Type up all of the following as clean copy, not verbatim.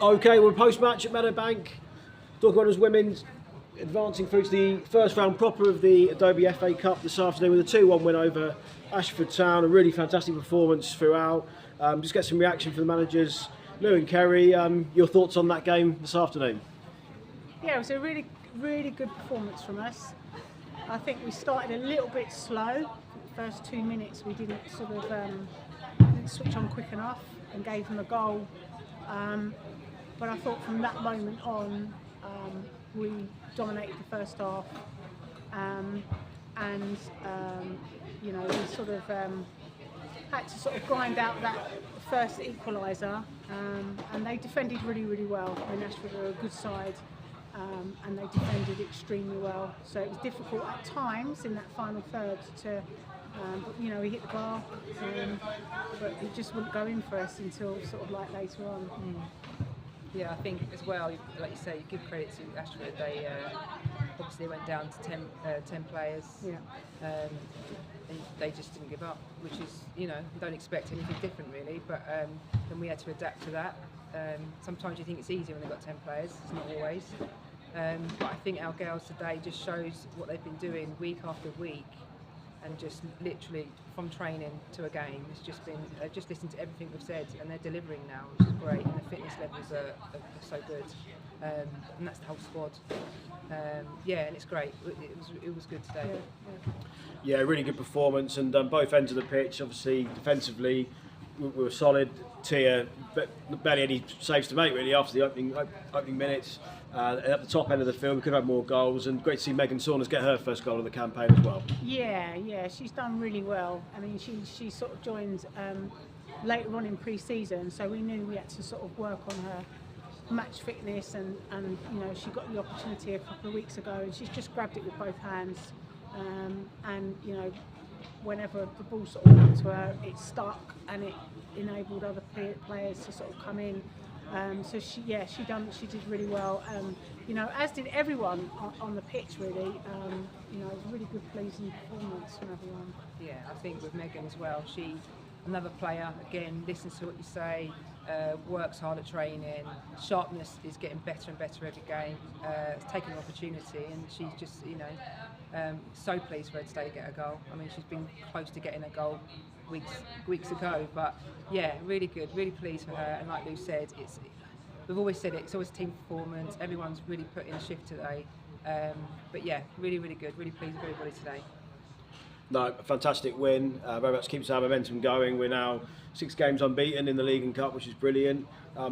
Okay, we're post-match at Meadowbank. Dorking Wanderers women advancing through to the first round proper of the Adobe FA Cup this afternoon with a 2-1 win over ASHFORD Town. A really fantastic performance throughout. Just get some reaction from the managers, Lou and Kerry. Your thoughts on that game this afternoon? Yeah, it was a really good performance from us. I think we started a little bit slow. The first 2 minutes we didn't didn't switch on quick enough and gave them a goal. But I thought from that moment on, we dominated the first half, you know, we had to grind out that first equaliser, and they defended really well. I mean, ASHFORD are a good side, and they defended extremely well. So it was difficult at times in that final third to. But you know, we hit the bar, but it just wouldn't go in for us until later on. Yeah, I think as well, like you say, you give credit to ASHFORD. They obviously went down to 10 players. Yeah. And they just didn't give up, which is, you know, don't expect anything different really. But then we had to adapt to that. Sometimes you think it's easier when they've got 10 players. It's not always. But I think our girls today just shows what they've been doing week after week. And just literally from training to a game, it's just been just listened to everything we've said, and they're delivering now, which is great. And the fitness levels are so good, and that's the whole squad. Yeah, and it's great. It was good today. Yeah, really good performance, and both ends of the pitch. Obviously, defensively, we were solid. Tia barely any saves to make really after the opening minutes. At the top end of the field, we could have had more goals, and great to see Megan Saunders get her first goal of the campaign as well. Yeah, she's done really well. I mean, she joined later on in pre-season, so we knew we had to work on her match fitness, and you know, she got the opportunity a couple of weeks ago, and she's just grabbed it with both hands, and you know, whenever the ball went to her, it stuck, and it enabled other players to come in. So she did really well. You know, as did everyone on the pitch really. You know, it was a really good, pleasing performance from everyone. Yeah, I think with Megan as well, she, another player, again, listens to what you say, works hard at training, sharpness is getting better and better every game, taking an opportunity, and she's just, you know, so pleased for her today to get a goal. I mean, she's been close to getting a goal weeks ago, but yeah, really good, really pleased for her. And like Lou said, we've always said it's always team performance. Everyone's really put in a shift today, but yeah, really good, really pleased with everybody today. No, a fantastic win. Very much keeps our momentum going. We're now 6 games unbeaten in the League and Cup, which is brilliant.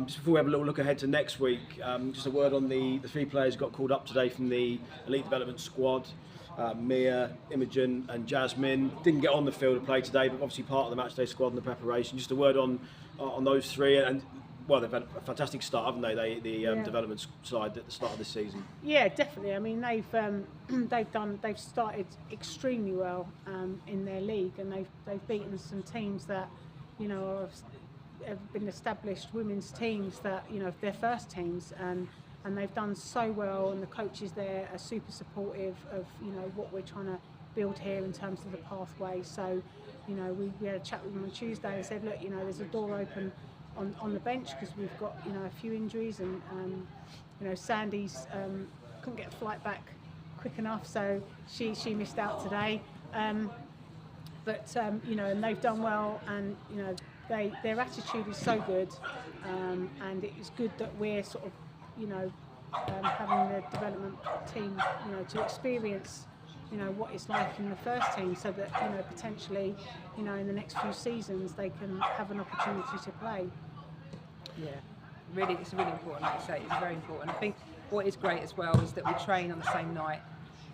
Just before we have a little look ahead to next week, just a word on the 3 players who got called up today from the Elite Development Squad. Mia, Imogen and Jasmine didn't get on the field to play today, but obviously part of the matchday squad in the preparation. Just a word on those 3, and well, they've had a fantastic start, haven't they? The development side at the start of this season. Yeah, definitely. I mean, they've started extremely well in their league, and they've beaten some teams that, you know, have been established women's teams that, you know, their first teams, and they've done so well, and the coaches there are super supportive of, you know, what we're trying to build here in terms of the pathway. So, you know, we had a chat with them on Tuesday and said, look, you know, there's a door open on the bench because we've got, you know, a few injuries, and you know, Sandy's couldn't get a flight back quick enough, so she missed out today. But you know, and they've done well, and you know, their attitude is so good, and it is good that we're you know, having the development team, you know, to experience, you know, what it's like in the first team, so that, you know, potentially, you know, in the next few seasons they can have an opportunity to play. Yeah, really, it's really important. Like you say, it's very important. I think what is great as well is that we train on the same night,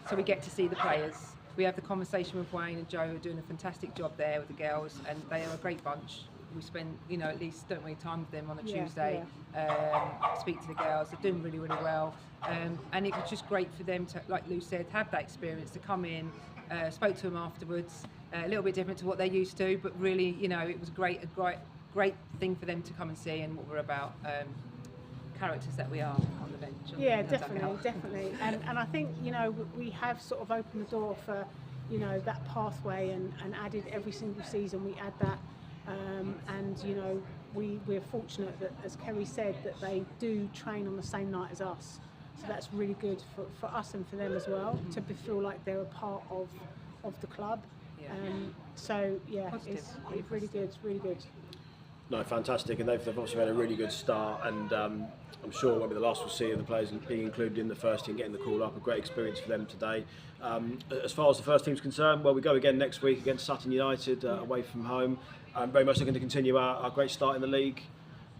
so we get to see the players. We have the conversation with Wayne and Joe, who are doing a fantastic job there with the girls, and they are a great bunch. We spend, you know, at least, don't we, time with them on a Tuesday, speak to the girls. They're doing really well, and it was just great for them to, like Lou said, have that experience, to come in. Spoke to them afterwards, a little bit different to what they're used to, but really, you know, it was a great thing for them to come and see, and what we're about, characters that we are on the bench. Yeah, definitely. And I think, you know, we have opened the door for, you know, that pathway, and added every single season we add that. And, you know, we're fortunate that, as Kerry said, that they do train on the same night as us. So that's really good for us and for them as well, to feel like they're a part of the club. Yeah. So yeah, Positive. it's really good, really good. No, fantastic, and they've obviously had a really good start, and I'm sure it won't be the last we'll see of the players being included in the first team, getting the call up. A great experience for them today. As far as the first team's concerned, well, we go again next week against Sutton United away from home. Very much looking to continue our great start in the league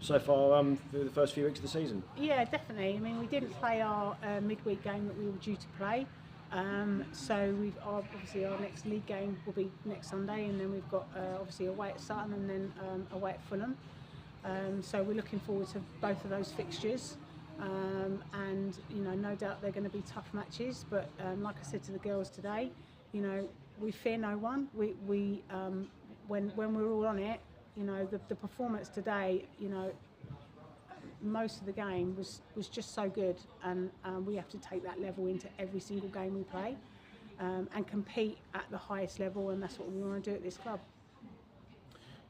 so far through the first few weeks of the season. Yeah, definitely. I mean, we didn't play our midweek game that we were due to play. So obviously our next league game will be next Sunday, and then we've got obviously away at Sutton and then away at Fulham. So we're looking forward to both of those fixtures, and no doubt they're going to be tough matches. But like I said to the girls today, we fear no one. We when we're all on it, the performance today, most of the game was just so good, and we have to take that level into every single game we play, and compete at the highest level, and that's what we want to do at this club.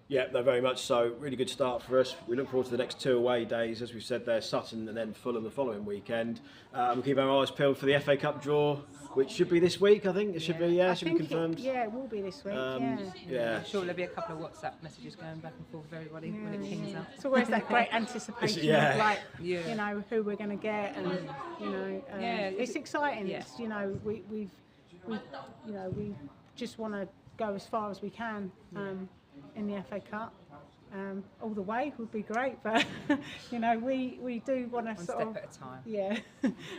Yeah, no, very much so. Really good start for us. We look forward to the next 2 away days, as we said there, Sutton and then Fulham the following weekend. We'll keep our eyes peeled for the FA Cup draw, which should be this week, I think. It should be, should be confirmed. It will be this week, yeah. I'm sure there'll be a couple of WhatsApp messages going back and forth with everybody when it kings up. It's always that great anticipation of who we're going to get, and it's exciting. Yeah. It's, we just want to go as far as we can in the FA Cup. All the way would be great, but we do want to sort of one step at a time. Yeah,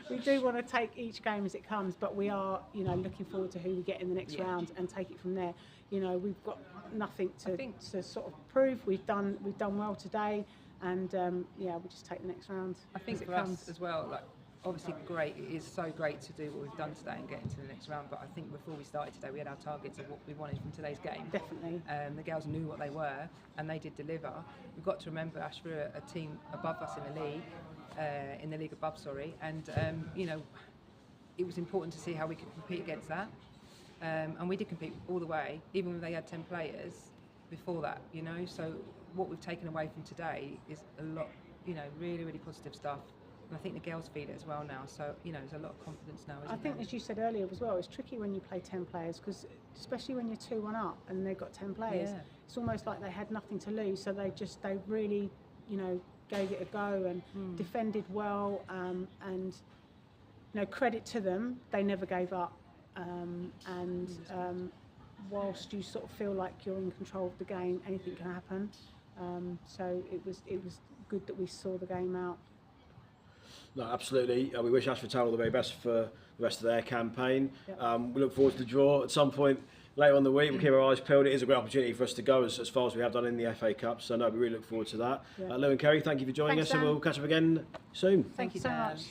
we do want to take each game as it comes, but we are looking forward to who we get in the next round and take it from there. We've got nothing to sort of prove. We've done well today, and we'll just take the next round. I think as it for comes. us as well, like, obviously great, it is so great to do what we've done today and get into the next round, but I think before we started today we had our targets of what we wanted from today's game. Definitely. The girls knew what they were and they did deliver. We've got to remember ASHFORD are a team above us in the league above, and it was important to see how we could compete against that, and we did compete all the way, even when they had 10 players before that, so what we've taken away from today is a lot, really, really positive stuff. And I think the girls feel it as well now, so there's a lot of confidence now. I think, as you said earlier as well, it's tricky when you play 10 players, because especially when you're 2-1 up and they've got 10 players, it's almost like they had nothing to lose. So they really, gave it a go and defended well, and credit to them, they never gave up. Whilst you sort of feel like you're in control of the game, anything can happen. So it was good that we saw the game out. No, absolutely. We wish ASHFORD Town all the very best for the rest of their campaign. Yep. We look forward to the draw at some point later on in the week. We'll keep our eyes peeled. It is a great opportunity for us to go as far as we have done in the FA Cup. So no, we really look forward to that. Yeah. Lou and Kerry, thank you for joining us, Dan. and we'll catch up again soon. Thank you so Dan. much.